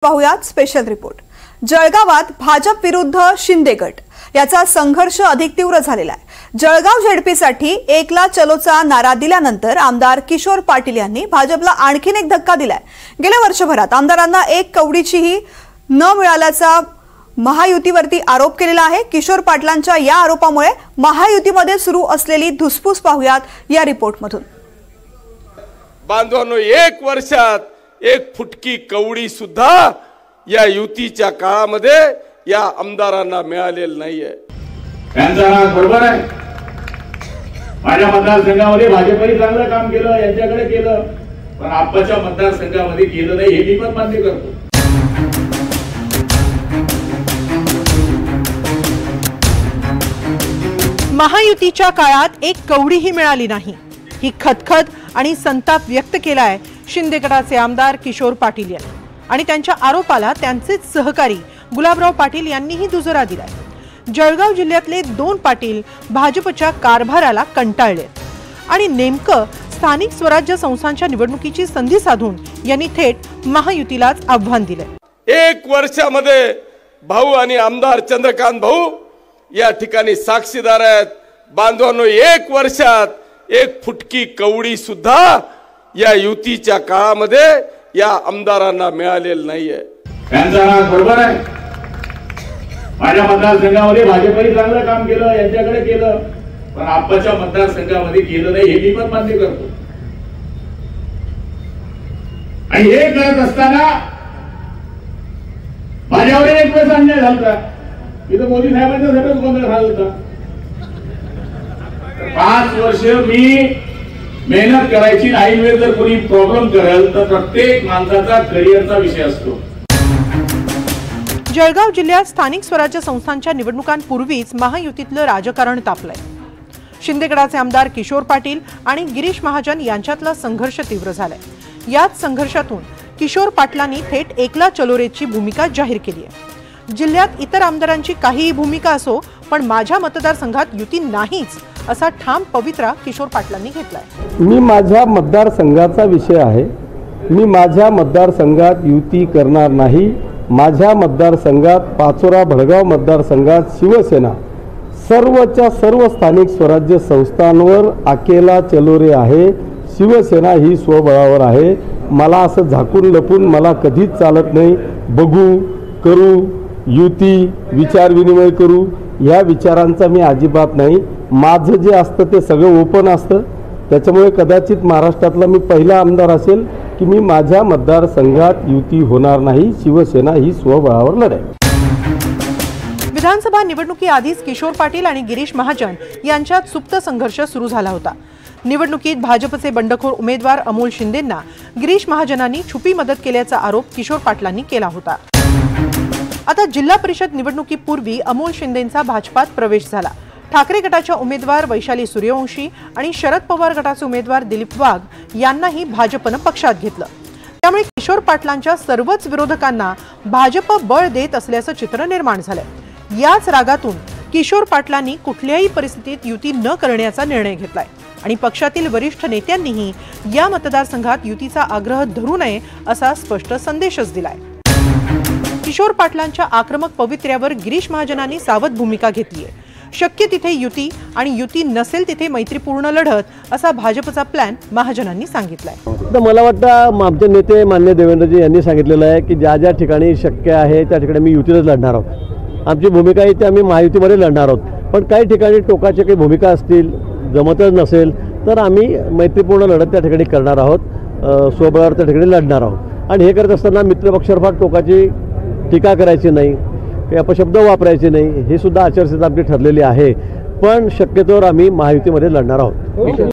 पाहुयात special report. जळगावात भाजप विरुद्ध शिंदे गट याचा संघर्ष अधिक तीव्र झालेला आहे। जळगाव झेडपीसाठी एकला चलोचा नारा दिल्यानंतर आमदार किशोर पाटील यांनी भाजपला आणखीन एक धक्का दिलाय। गेल्या वर्षभरात आमदारांना एक कवडीचीही न मिळाल्याचा महायुतीवरती आरोप केलेला आहे। किशोर पाटलांच्या या आरोपामुळे महायुतीमध्ये सुरू असलेली धुसफूस पाहुयात या रिपोर्टमधून। बांधवांनो, एक वर्षात एक फुटकी कवडी सुद्धा या युतीच्या काळामध्ये या आमदारांना मिळालेलं नाहीये। त्यांचा राग बरोबर आहे। माझ्या मतदारसंघामध्ये भाजपने चांगलं काम केलं, यांच्याकडे केलं, पण आप्पाच्या मतदारसंघामध्ये केलं नाही हे मी पण मान्य करतो। महायुतीच्या काळात एक कवडीही मिळाली नाही, ही खतखत आणि संताप व्यक्त केलाय शिंदे गटाचे आमदार किशोर पाटील यांनी आणि त्यांच्या आरोपाला त्यांचेच सहकारी गुलाबराव पाटील यांनीही दुजोरा दिलाय। जळगाव जिल्ह्यातले 2 पाटील भाजपच्या कारभाराला कंटाळले आणि नेमकं स्थानिक स्वराज्य संस्थांच्या निवडणुकीची संधी साधून यांनी थेट महायुतीलाच आव्हान दिले। एक वर्षामध्ये भाऊ आणि आमदार चंद्रकांत भाऊ या ठिकाणी साक्षीदार आहेत। बांधवांनो, एक वर्षात एक फुटकी कवडी सुद्धा या युतीच्या काळामध्ये या आमदारांना मिळालेलं नाहीये। त्यांचा राग बरोबर आहे। माझ्या मतदारसंघामध्ये भाजपने चांगलं काम केलं, यांच्याकडे केलं, पण आप्पाच्या मतदारसंघामध्ये केलं नाही हे मी पण मान्य करतो। आणि हे करत असताना माझ्यावर एक वेळेस अन्याय झाला, इथं मोदी साहेबांच्या सगळंच गोंधळ झाला होता। 5 वर्ष मी मेहनत करायची, ऐन वेळेस जर कोणी प्रॉब्लेम करेल तर प्रत्येक माणसाचा करिअरचा विषय असतो। जळगाव जिल्ह्यात स्थानिक स्वराज्य संस्थांच्या निवडणुकांपूर्वीच महायुतीतलं राजकारण तापलंय। शिंदे गटाचे आमदार किशोर पाटील आणि गिरीश महाजन यांच्यातला संघर्ष तीव्र झालाय। याच संघर्षातून किशोर पाटलांनी थेट एकला चलोरेची भूमिका जाहीर केली आहे। जिल्ह्यात इतर आमदारांची काहीही भूमिका असो, पण माझ्या मतदारसंघात युती नाहीच असा ठाम पवित्रा किशोर पाटलांनी घेतलाय। मी माझ्या मतदारसंघाचा विषय आहे, मी माझ्या मतदारसंघात युती करणार नाही। माझ्या मतदारसंघात पाचोरा भडगाव मतदारसंघात शिवसेना सर्वच्या सर्व स्थानिक स्वराज्य संस्थांवर अकेला चलोरे आहे। शिवसेना ही स्वबळावर आहे। मला असं झाकून लपून मला कधीच चालत नाही। बघू, करू, युती, विचार विनिमय करू, या विचारांचा मी अजिबात नाही। माझं जे असतं ते सगळं ओपन असतं। त्याच्यामुळे कदाचित महाराष्ट्रातला मी पहिला आमदार असेल की मी माझ्या मतदारसंघात युती होणार नाही। शिवसेना ही स्वबळावर लढेल। विधानसभा निवडणुकीआधीच किशोर पाटील आणि गिरीश महाजन यांच्यात सुप्त संघर्ष सुरू झाला होता। निवडणुकीत भाजपचे बंडखोर उमेदवार अमोल शिंदेंना गिरीश महाजनांनी छुपी मदत केल्याचा आरोप किशोर पाटलांनी केला होता। आता जिल्हा परिषद निवडणुकीपूर्वी अमोल शिंदेंचा भाजपात प्रवेश झाला। ठाकरे गटाच्या उमेदवार वैशाली सूर्यवंशी आणि शरद पवार गटाचे उमेदवार दिलीप वाघ यांनाही भाजपनं पक्षात घेतलं। त्यामुळे किशोर पाटलांच्या सर्वच विरोधकांना भाजप बळ देत असल्याचं चित्र निर्माण झालंय। याच रागातून किशोर पाटलांनी कुठल्याही परिस्थितीत युती न करण्याचा निर्णय घेतलाय आणि पक्षातील वरिष्ठ नेत्यांनीही या मतदारसंघात युतीचा आग्रह धरू नये असा स्पष्ट संदेशच दिलाय। किशोर पाटलांच्या आक्रमक पवित्र्यावर गिरीश महाजनांनी सावध भूमिका घेतली आहे। शक्य तिथे युती आणि युती नसेल तिथे मैत्रीपूर्ण लढत असा भाजपचा प्लॅन महाजनांनी सांगितलाय। तर मला वाटतं आमचे नेते मान्य देवेंद्रजी यांनी सांगितलेलं आहे की ज्या ज्या ठिकाणी शक्य आहे त्या ठिकाणी मी युतीलाच लढणार आहोत। आमची भूमिका आहे ती आम्ही महायुतीमध्ये लढणार आहोत, पण काही ठिकाणी टोकाच्या काही भूमिका असतील, जमतच नसेल तर आम्ही मैत्रीपूर्ण लढत त्या ठिकाणी करणार आहोत, स्वबळावर त्या ठिकाणी लढणार आहोत। आणि हे करत असताना मित्रपक्षावर फार टोकाची टीका करायची नाही, अपशब्द वापरायचे नाही, हे सुद्धा आचारसंहिता आमची ठरलेली आहे, पण शक्यतोवर आम्ही महायुतीमध्ये लढणार आहोत।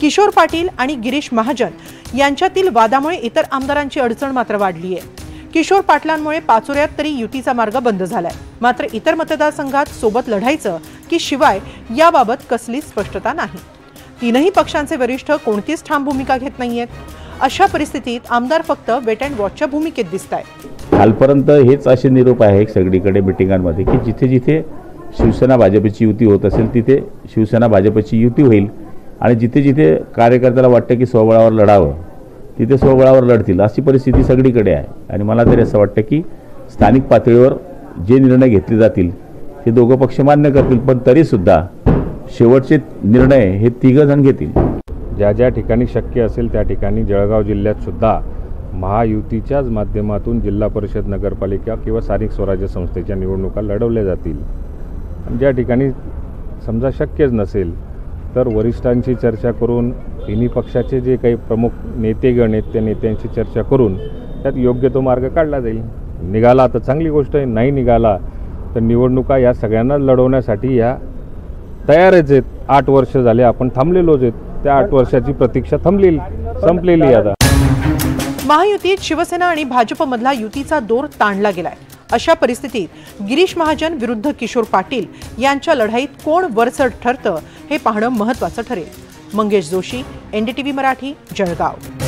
किशोर पाटील आणि गिरीश महाजन यांच्यातील वादामुळे इतर आमदारांची अडचण मात्र वाढली आहे। किशोर पाटलांमुळे पाचोऱ्यात तरी युतीचा मार्ग बंद झालाय, मात्र इतर मतदारसंघात सोबत लढायचं की शिवाय याबाबत कसलीच स्पष्टता नाही। तीनही पक्षांचे वरिष्ठ कोणतीच ठाम भूमिका घेत नाहीयेत। अशा परिस्थितीत आमदार फक्त वेट अँड वॉचच्या भूमिकेत दिसतायत। कालपर्यंत हेच असे निरोप आहे सगळीकडे मिटिंगांमध्ये की जिथे जिथे शिवसेना भाजपची युती होत असेल तिथे शिवसेना भाजपची युती होईल आणि जिथे जिथे कार्यकर्त्याला वाटतं की स्वबळावर लढावं तिथे स्वबळावर लढतील अशी परिस्थिती सगळीकडे आहे. आणि मला तरी असं वाटतं की स्थानिक पातळीवर जे निर्णय घेतले जातील ते दोघं पक्ष मान्य करतील, पण तरीसुद्धा शेवटचे निर्णय हे तिघंजण घेतील. ज्या ज्या ठिकाणी शक्य असेल त्या ठिकाणी जळगाव जिल्ह्यात सुद्धा महायुतीच्याच माध्यमातून जिल्हा परिषद, नगरपालिका किंवा स्थानिक स्वराज्य संस्थेच्या निवडणुका लढवल्या जातील. आणि ज्या ठिकाणी समजा शक्यच नसेल तर वरिष्ठांची चर्चा करून तिन्ही पक्षाचे जे काही प्रमुख नेतेगण आहेत त्या नेत्यांची चर्चा करून त्यात योग्य तो मार्ग काढला जाईल. निघाला तर चांगली गोष्ट आहे, नाही निघाला तर निवडणुका या सगळ्यांना लढवण्यासाठी ह्या तयारच आहेत. 8 वर्ष झाले आपण थांबलेलोच आहेत. त्या 8 वर्षाची प्रतीक्षा संपलेली आता. महायुतीत शिवसेना आणि भाजपमधला युतीचा दोर ताणला गेलाय. अशा परिस्थितीत गिरीश महाजन विरुद्ध किशोर पाटील यांच्या लढाईत कोण वरचढ ठरतं हे पाहणं महत्त्वाचं ठरेल. मंगेश जोशी, NDTV मराठी, जळगाव.